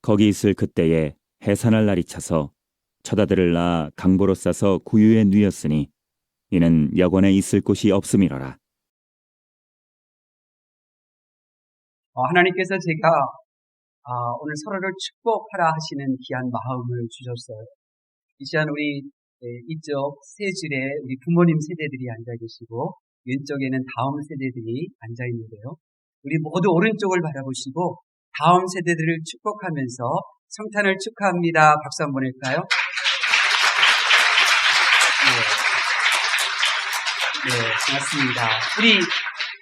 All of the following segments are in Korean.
거기 있을 그때에 해산할 날이 차서 처자들을 낳아 강보로 싸서 구유에 누였으니 이는 여관에 있을 곳이 없음이로라. 하나님께서 제가 오늘 서로를 축복하라 하시는 귀한 마음을 주셨어요. 이 시간 우리 이쪽 세 줄에 우리 부모님 세대들이 앉아 계시고 왼쪽에는 다음 세대들이 앉아 있는데요. 우리 모두 오른쪽을 바라보시고 다음 세대들을 축복하면서 성탄을 축하합니다. 박수 한번 할까요? 네, 고맙습니다. 우리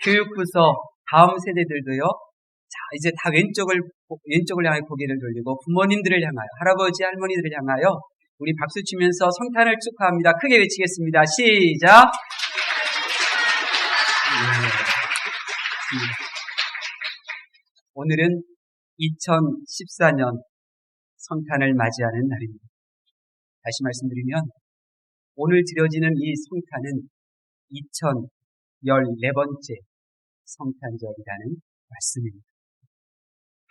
교육부서 다음 세대들도요. 자, 이제 다 왼쪽을 향해 고개를 돌리고 부모님들을 향하여, 할아버지, 할머니들을 향하여 우리 박수 치면서 성탄을 축하합니다. 크게 외치겠습니다. 시작! 오늘은 2014년 성탄을 맞이하는 날입니다. 다시 말씀드리면 오늘 드려지는 이 성탄은 2014번째 성탄절이라는 말씀입니다.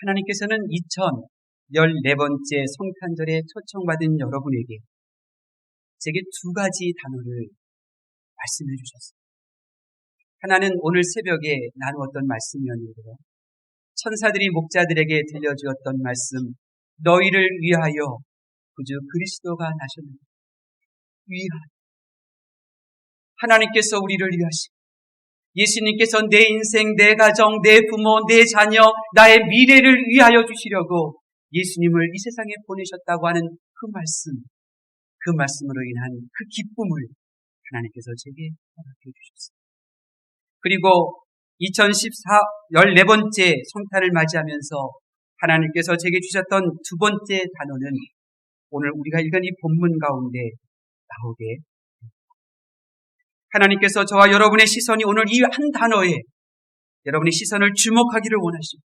하나님께서는 2014번째 성탄절에 초청받은 여러분에게 제게 두 가지 단어를 말씀해 주셨습니다. 하나는 오늘 새벽에 나누었던 말씀이었는데요. 천사들이 목자들에게 들려주었던 말씀, 너희를 위하여 구주 그리스도가 나셨느니라. 위하여. 하나님께서 우리를 위하시고 예수님께서 내 인생, 내 가정, 내 부모, 내 자녀, 나의 미래를 위하여 주시려고 예수님을 이 세상에 보내셨다고 하는 그 말씀으로 인한 그 기쁨을 하나님께서 제게 허락해 주셨습니다. 그리고 14번째 성탄을 맞이하면서 하나님께서 제게 주셨던 두 번째 단어는 오늘 우리가 읽은 이 본문 가운데 나오게 됩니다. 하나님께서 저와 여러분의 시선이 오늘 이 한 단어에 여러분의 시선을 주목하기를 원하시고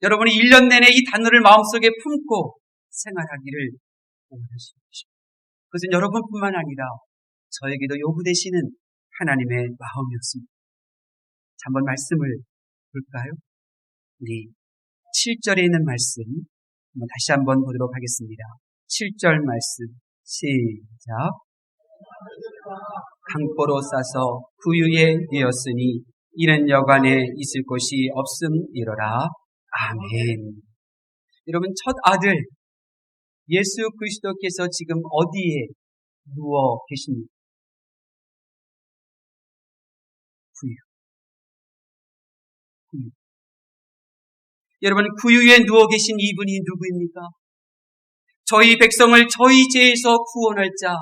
여러분이 1년 내내 이 단어를 마음속에 품고 생활하기를 원하시고 그것은 여러분뿐만 아니라 저에게도 요구되시는 하나님의 마음이었습니다. 자, 한번 말씀을 볼까요? 우리 7절에 있는 말씀 다시 한번 보도록 하겠습니다. 7절 말씀 시작. 강보로 싸서 구유에 뉘었으니 이는 여관에 있을 곳이 없음이로라. 아멘. 여러분, 첫 아들 예수 그리스도께서 지금 어디에 누워 계십니까? 구유. 여러분, 구유에 누워 계신 이분이 누구입니까? 저희 백성을 저희 죄에서 구원할 자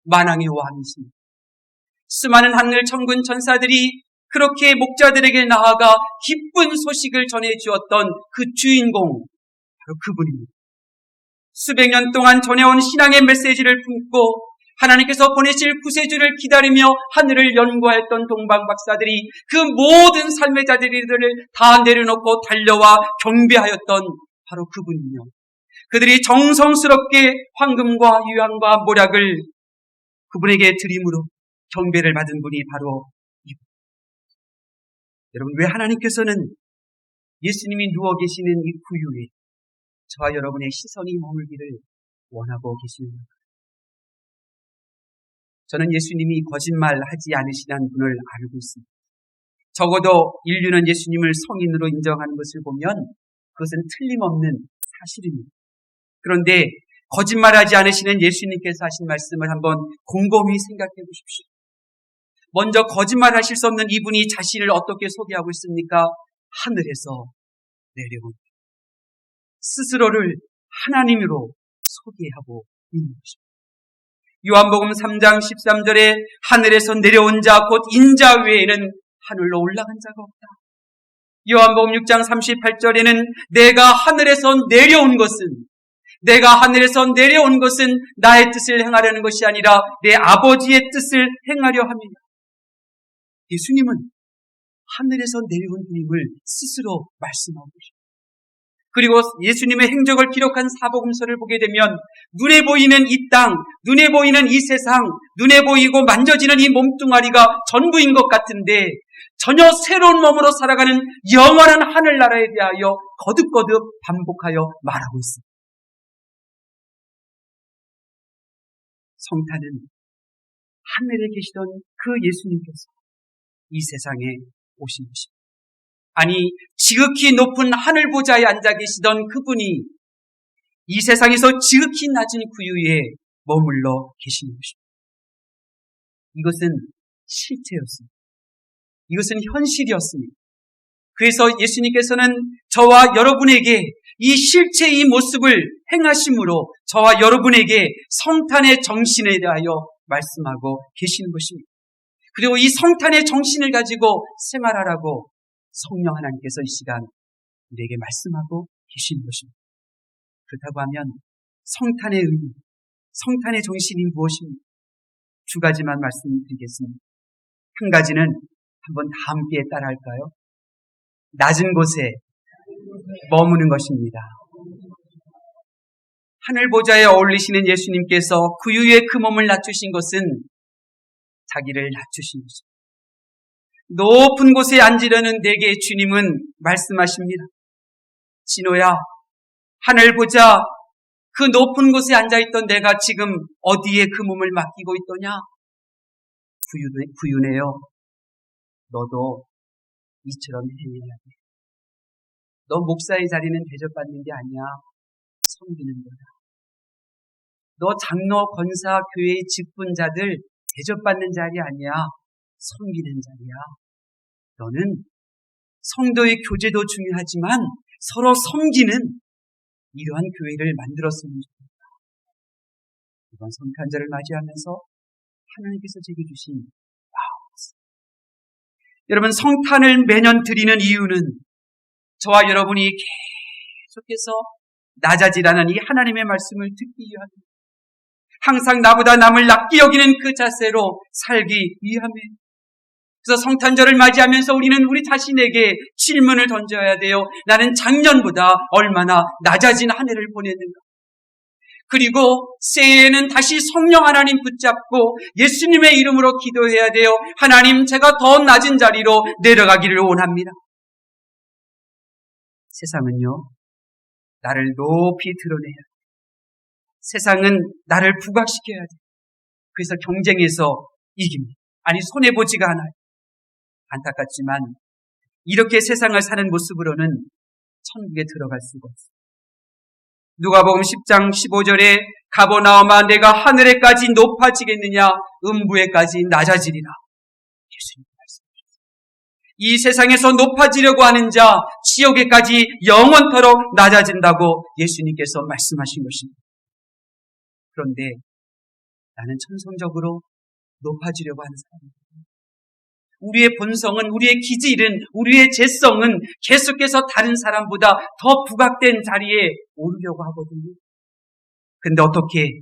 만왕의 왕이십니다. 수많은 하늘 천군 천사들이 그렇게 목자들에게 나아가 기쁜 소식을 전해주었던 그 주인공 바로 그분입니다. 수백 년 동안 전해온 신앙의 메시지를 품고 하나님께서 보내실 구세주를 기다리며 하늘을 연구하였던 동방 박사들이 그 모든 삶의 자리들을 다 내려놓고 달려와 경배하였던 바로 그분이며 그들이 정성스럽게 황금과 유황과 모략을 그분에게 드림으로 경배를 받은 분이 바로 이분. 여러분, 왜 하나님께서는 예수님이 누워 계시는 이 구유에 저와 여러분의 시선이 머물기를 원하고 계십니까? 저는 예수님이 거짓말하지 않으시다는 분을 알고 있습니다. 적어도 인류는 예수님을 성인으로 인정하는 것을 보면 그것은 틀림없는 사실입니다. 그런데 거짓말하지 않으시는 예수님께서 하신 말씀을 한번 곰곰이 생각해 보십시오. 먼저 거짓말하실 수 없는 이분이 자신을 어떻게 소개하고 있습니까? 하늘에서 내려온 스스로를 하나님으로 소개하고 있는 것입니다. 요한복음 3장 13절에 하늘에서 내려온 자 곧 인자 외에는 하늘로 올라간 자가 없다. 요한복음 6장 38절에는 내가 하늘에서 내려온 것은 나의 뜻을 행하려는 것이 아니라 내 아버지의 뜻을 행하려 합니다. 예수님은 하늘에서 내려온 분임을 스스로 말씀하고 계십니다. 그리고 예수님의 행적을 기록한 사복음서를 보게 되면 눈에 보이는 이 땅, 눈에 보이는 이 세상, 눈에 보이고 만져지는 이 몸뚱아리가 전부인 것 같은데 전혀 새로운 몸으로 살아가는 영원한 하늘나라에 대하여 거듭거듭 반복하여 말하고 있습니다. 성탄은 하늘에 계시던 그 예수님께서 이 세상에 오신 것입니다. 아니, 지극히 높은 하늘 보좌에 앉아 계시던 그분이 이 세상에서 지극히 낮은 구유에 머물러 계시는 것입니다. 이것은 실체였습니다. 이것은 현실이었습니다. 그래서 예수님께서는 저와 여러분에게 이 실체의 모습을 행하심으로 저와 여러분에게 성탄의 정신에 대하여 말씀하고 계시는 것입니다. 그리고 이 성탄의 정신을 가지고 생활하라고 성령 하나님께서 이 시간 우리에게 말씀하고 계시는 것입니다. 그렇다고 하면 성탄의 의미, 성탄의 정신이 무엇입니까? 두 가지만 말씀드리겠습니다. 한 가지는 한번 다 함께 따라할까요? 낮은 곳에 머무는 것입니다. 하늘 보좌에 어울리시는 예수님께서 구유에 그 몸을 낮추신 것은 자기를 낮추신 것입니다. 높은 곳에 앉으려는 내게 주님은 말씀하십니다. 진호야, 하늘 보자. 그 높은 곳에 앉아있던 내가 지금 어디에 그 몸을 맡기고 있더냐? 구유네요. 너도 이처럼 행해야 돼. 너 목사의 자리는 대접받는 게 아니야. 섬기는 거다. 너 장로, 권사, 교회의 직분자들 대접받는 자리 아니야. 섬기는 자리야. 너는 성도의 교제도 중요하지만 서로 섬기는 이러한 교회를 만들었으면 좋겠다. 이번 성탄절을 맞이하면서 하나님께서 제게 주신 마음이었습니다. 여러분, 성탄을 매년 드리는 이유는 저와 여러분이 계속해서 낮아지라는 이 하나님의 말씀을 듣기 위함입니다. 항상 나보다 남을 낮게 여기는 그 자세로 살기 위함이에요. 그래서 성탄절을 맞이하면서 우리는 우리 자신에게 질문을 던져야 돼요. 나는 작년보다 얼마나 낮아진 한 해를 보냈는가? 그리고 새해에는 다시 성령 하나님 붙잡고 예수님의 이름으로 기도해야 돼요. 하나님, 제가 더 낮은 자리로 내려가기를 원합니다. 세상은요, 나를 높이 드러내야 돼. 세상은 나를 부각시켜야 돼. 그래서 경쟁에서 이깁니다. 아니, 손해보지가 않아요. 안타깝지만 이렇게 세상을 사는 모습으로는 천국에 들어갈 수가 없어요. 누가복음 10장 15절에 가버나움아 내가 하늘에까지 높아지겠느냐 음부에까지 낮아지리라. 예수님 말씀하셨어요. 이 세상에서 높아지려고 하는 자 지옥에까지 영원토록 낮아진다고 예수님께서 말씀하신 것입니다. 그런데 나는 천성적으로 높아지려고 하는 사람입니다. 우리의 본성은, 우리의 기질은, 우리의 재성은 계속해서 다른 사람보다 더 부각된 자리에 오르려고 하거든요. 근데 어떻게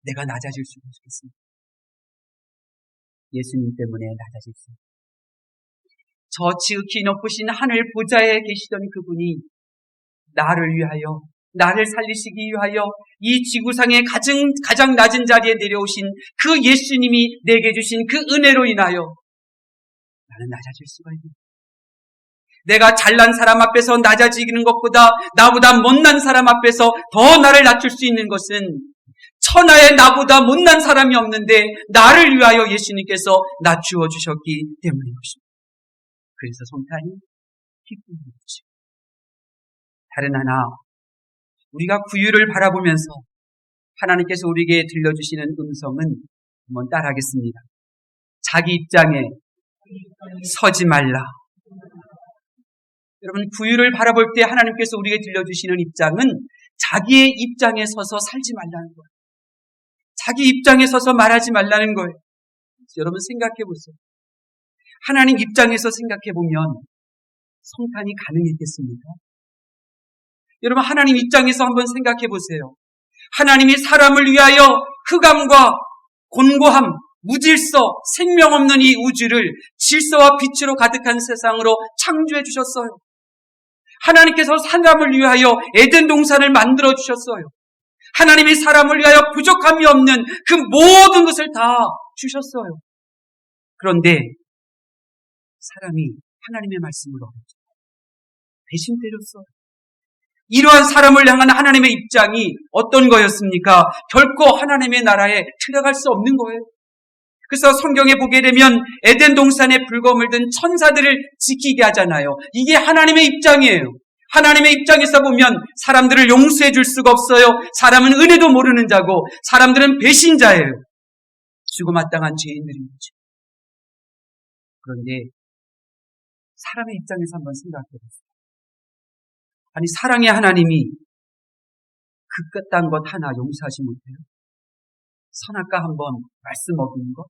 내가 낮아질 수가 있겠습니까? 예수님 때문에 낮아질 수 있습니다. 저 지극히 높으신 하늘 보좌에 계시던 그분이 나를 위하여, 나를 살리시기 위하여 이 지구상의 가장 낮은 자리에 내려오신 그 예수님이 내게 주신 그 은혜로 인하여 나는 낮아질 수가 있는 거예요. 내가 잘난 사람 앞에서 낮아지는 것보다 나보다 못난 사람 앞에서 더 나를 낮출 수 있는 것은 천하에 나보다 못난 사람이 없는데 나를 위하여 예수님께서 낮추어 주셨기 때문인 것입니다. 그래서 성탄이 기쁨인 것이죠. 다른 하나, 우리가 구유를 바라보면서 하나님께서 우리에게 들려주시는 음성은 한번 따라하겠습니다. 자기 입장에 서지 말라. 여러분, 구유를 바라볼 때 하나님께서 우리에게 들려주시는 입장은 자기의 입장에 서서 살지 말라는 거예요. 자기 입장에 서서 말하지 말라는 거예요. 여러분 생각해 보세요. 하나님 입장에서 생각해 보면 성탄이 가능했겠습니까? 여러분, 하나님 입장에서 한번 생각해 보세요. 하나님이 사람을 위하여 흑암과 곤고함, 무질서, 생명 없는 이 우주를 질서와 빛으로 가득한 세상으로 창조해 주셨어요. 하나님께서 사람을 위하여 에덴 동산을 만들어 주셨어요. 하나님이 사람을 위하여 부족함이 없는 그 모든 것을 다 주셨어요. 그런데 사람이 하나님의 말씀을 어겼어요. 배신 때렸어요. 이러한 사람을 향한 하나님의 입장이 어떤 거였습니까? 결코 하나님의 나라에 들어갈 수 없는 거예요. 그래서 성경에 보게 되면 에덴 동산에 불검을 든 천사들을 지키게 하잖아요. 이게 하나님의 입장이에요. 하나님의 입장에서 보면 사람들을 용서해 줄 수가 없어요. 사람은 은혜도 모르는 자고 사람들은 배신자예요. 죽어마땅한 죄인들인 거죠. 그런데 사람의 입장에서 한번 생각해 보세요. 아니, 사랑의 하나님이 그딴 것 하나 용서하지 못해요? 선악과 한번 말씀 어긴 거?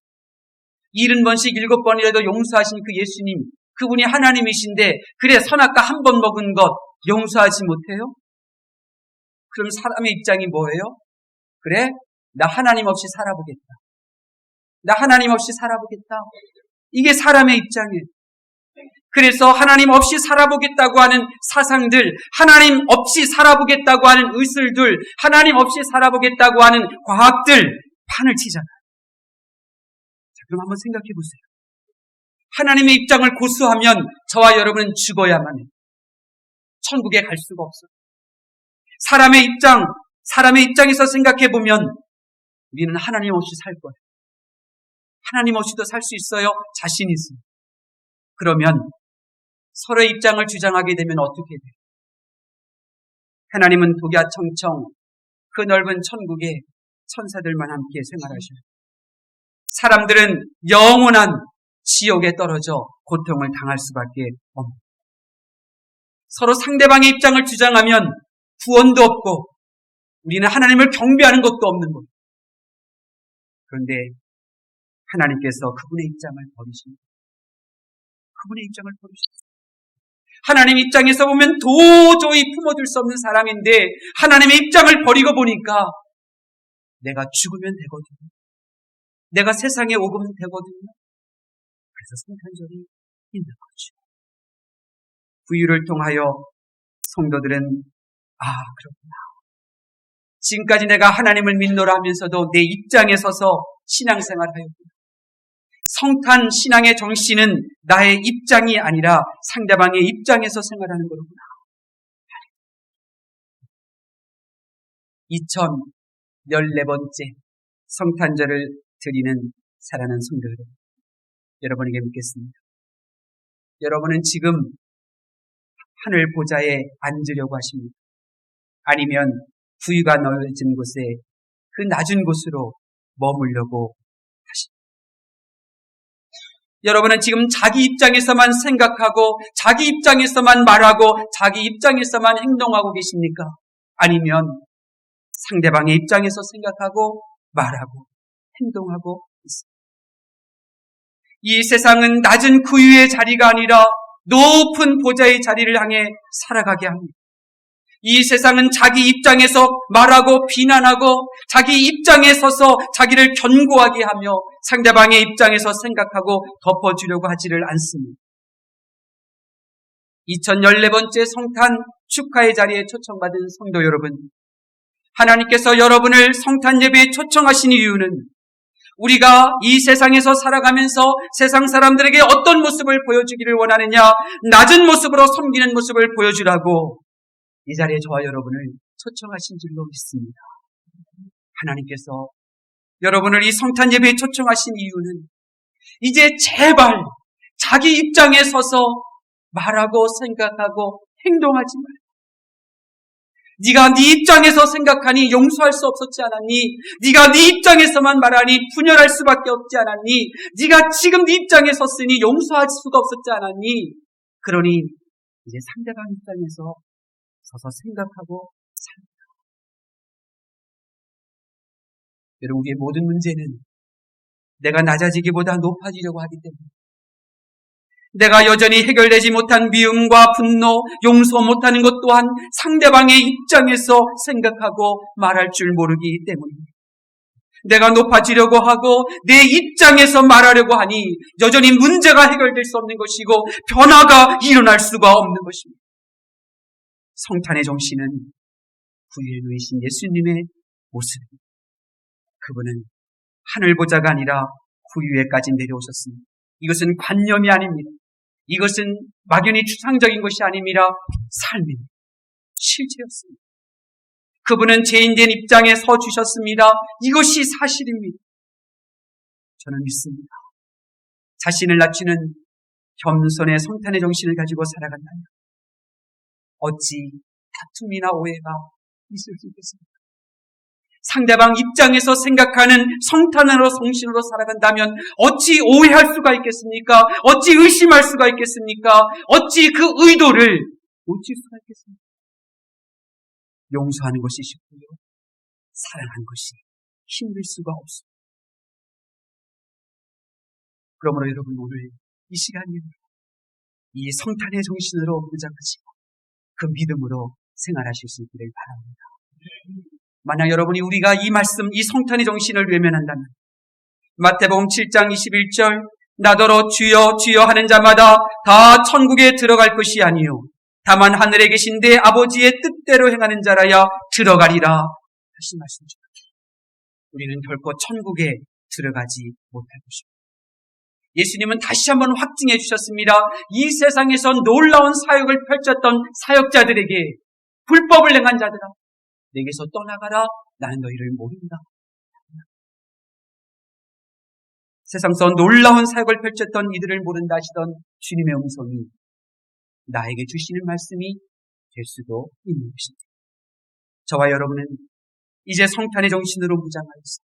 70번씩 7번이라도 용서하신 그 예수님, 그분이 하나님이신데 그래 선악과 한 번 먹은 것 용서하지 못해요? 그럼 사람의 입장이 뭐예요? 그래? 나 하나님 없이 살아보겠다. 나 하나님 없이 살아보겠다. 이게 사람의 입장이에요. 그래서 하나님 없이 살아보겠다고 하는 사상들, 하나님 없이 살아보겠다고 하는 의술들, 하나님 없이 살아보겠다고 하는 과학들 판을 치잖아요. 자, 그럼 한번 생각해 보세요. 하나님의 입장을 고수하면 저와 여러분은 죽어야만 해요. 천국에 갈 수가 없어요. 사람의 입장에서 생각해 보면 우리는 하나님 없이 살 거예요. 하나님 없이도 살 수 있어요. 자신이 있어요. 그러면 서로의 입장을 주장하게 되면 어떻게 돼요? 하나님은 독야청청 그 넓은 천국에 천사들만 함께 생활하셔요. 사람들은 영원한 지옥에 떨어져 고통을 당할 수밖에 없는. 서로 상대방의 입장을 주장하면 구원도 없고 우리는 하나님을 경배하는 것도 없는 거예요. 그런데 하나님께서 그분의 입장을 버리십니다. 그분의 입장을 버리십니다. 하나님 입장에서 보면 도저히 품어줄 수 없는 사람인데 하나님의 입장을 버리고 보니까 내가 죽으면 되거든요. 내가 세상에 오면 되거든요. 그래서 성탄절이 있는 거죠. 구유를 통하여 성도들은 그렇구나. 지금까지 내가 하나님을 믿노라 하면서도 내 입장에 서서 신앙생활하였구나. 성탄 신앙의 정신은 나의 입장이 아니라 상대방의 입장에서 생활하는 거로구나. 2014번째 성탄절을 드리는 사랑하는 성도 여러분, 여러분에게 묻겠습니다. 여러분은 지금 하늘 보좌에 앉으려고 하십니까? 아니면 부위가 넓어진 곳에 그 낮은 곳으로 머물려고 하십니까? 여러분은 지금 자기 입장에서만 생각하고 자기 입장에서만 말하고 자기 입장에서만 행동하고 계십니까? 아니면 상대방의 입장에서 생각하고 말하고 행동하고 있습니다. 이 세상은 낮은 구유의 자리가 아니라 높은 보좌의 자리를 향해 살아가게 합니다. 이 세상은 자기 입장에서 말하고 비난하고 자기 입장에 서서 자기를 견고하게 하며 상대방의 입장에서 생각하고 덮어주려고 하지를 않습니다. 2014번째 성탄 축하의 자리에 초청받은 성도 여러분, 하나님께서 여러분을 성탄 예배에 초청하신 이유는 우리가 이 세상에서 살아가면서 세상 사람들에게 어떤 모습을 보여주기를 원하느냐, 낮은 모습으로 섬기는 모습을 보여주라고 이 자리에 저와 여러분을 초청하신 줄로 믿습니다. 하나님께서 여러분을 이 성탄 예배에 초청하신 이유는 이제 제발 자기 입장에 서서 말하고 생각하고 행동하지 말고, 네가 네 입장에서 생각하니 용서할 수 없었지 않았니? 네가 네 입장에서만 말하니 분열할 수밖에 없지 않았니? 네가 지금 네 입장에 섰으니 용서할 수가 없었지 않았니? 그러니 이제 상대방 입장에서 서서 생각하고 살다. 여러분, 우리의 모든 문제는 내가 낮아지기보다 높아지려고 하기 때문에, 내가 여전히 해결되지 못한 미움과 분노, 용서 못하는 것 또한 상대방의 입장에서 생각하고 말할 줄 모르기 때문입니다. 내가 높아지려고 하고 내 입장에서 말하려고 하니 여전히 문제가 해결될 수 없는 것이고 변화가 일어날 수가 없는 것입니다. 성탄의 정신은 구유에 누이신 예수님의 모습입니다. 그분은 하늘 보좌가 아니라 구유에까지 내려오셨습니다. 이것은 관념이 아닙니다. 이것은 막연히 추상적인 것이 아니라 삶입니다. 실체였습니다. 그분은 죄인된 입장에 서 주셨습니다. 이것이 사실입니다. 저는 믿습니다. 자신을 낮추는 겸손의 성탄의 정신을 가지고 살아간다면 어찌 다툼이나 오해가 있을 수 있겠습니까? 상대방 입장에서 생각하는 성탄으로 성신으로 살아간다면 어찌 오해할 수가 있겠습니까? 어찌 의심할 수가 있겠습니까? 어찌 그 의도를 놓칠 수가 있겠습니까? 용서하는 것이 쉽고요. 사랑하는 것이 힘들 수가 없습니다. 그러므로 여러분 오늘 이 시간에 이 성탄의 정신으로 무장하시고 그 믿음으로 생활하실 수 있기를 바랍니다. 만약 여러분이 우리가 이 말씀, 이 성탄의 정신을 외면한다면 마태복음 7장 21절 나더러 주여 주여 하는 자마다 다 천국에 들어갈 것이 아니요 다만 하늘에 계신 내 아버지의 뜻대로 행하는 자라야 들어가리라 하신 말씀이죠. 우리는 결코 천국에 들어가지 못할 것입니다. 예수님은 다시 한번 확증해 주셨습니다. 이 세상에서 놀라운 사역을 펼쳤던 사역자들에게 불법을 행한 자들아 내게서 떠나가라. 나는 너희를 모른다. 세상에서 놀라운 사역을 펼쳤던 이들을 모른다 하시던 주님의 음성이 나에게 주시는 말씀이 될 수도 있는 것입니다. 저와 여러분은 이제 성탄의 정신으로 무장하여서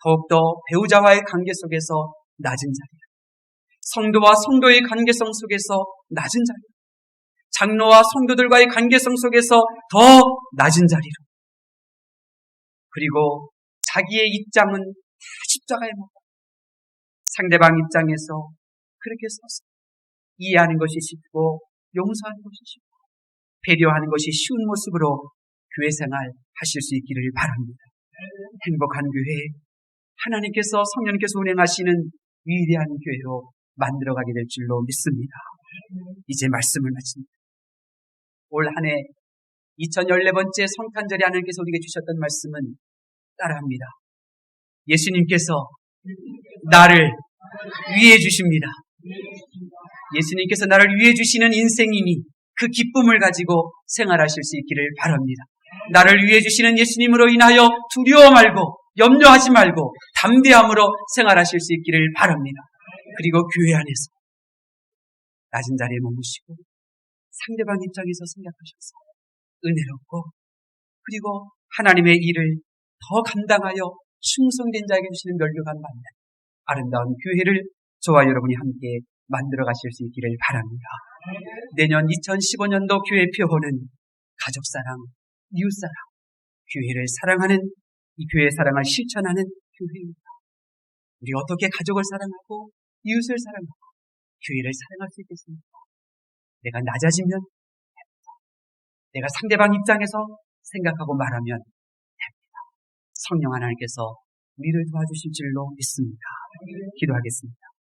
더욱더 배우자와의 관계 속에서 낮은 자리로, 성도와 성도의 관계성 속에서 낮은 자리로, 장로와 성도들과의 관계성 속에서 더 낮은 자리로, 그리고 자기의 입장은 다 십자가에 못 박고 상대방 입장에서 그렇게 서서 이해하는 것이 쉽고 용서하는 것이 쉽고 배려하는 것이 쉬운 모습으로 교회 생활 하실 수 있기를 바랍니다. 행복한 교회, 하나님께서 성령께서 운행하시는 위대한 교회로 만들어가게 될 줄로 믿습니다. 이제 말씀을 마칩니다. 올 한 해 2014번째 성탄절에 하나님께서 우리에게 주셨던 말씀은 따라합니다. 예수님께서 나를 위해 주십니다. 예수님께서 나를 위해 주시는 인생이니 그 기쁨을 가지고 생활하실 수 있기를 바랍니다. 나를 위해 주시는 예수님으로 인하여 두려워 말고 염려하지 말고 담대함으로 생활하실 수 있기를 바랍니다. 그리고 교회 안에서 낮은 자리에 머무시고 상대방 입장에서 생각하셔서 은혜롭고 그리고 하나님의 일을 더 감당하여 충성된 자에게 주시는 면류관 받는 아름다운 교회를 저와 여러분이 함께 만들어 가실 수 있기를 바랍니다. 내년 2015년도 교회 표어는 가족사랑, 이웃사랑, 교회를 사랑하는 이 교회의 사랑을 실천하는 교회입니다. 우리 어떻게 가족을 사랑하고 이웃을 사랑하고 교회를 사랑할 수 있겠습니까? 내가 낮아지면 됩니다. 내가 상대방 입장에서 생각하고 말하면 됩니다. 성령 하나님께서 우리를 도와주실 줄로 믿습니다. 기도하겠습니다.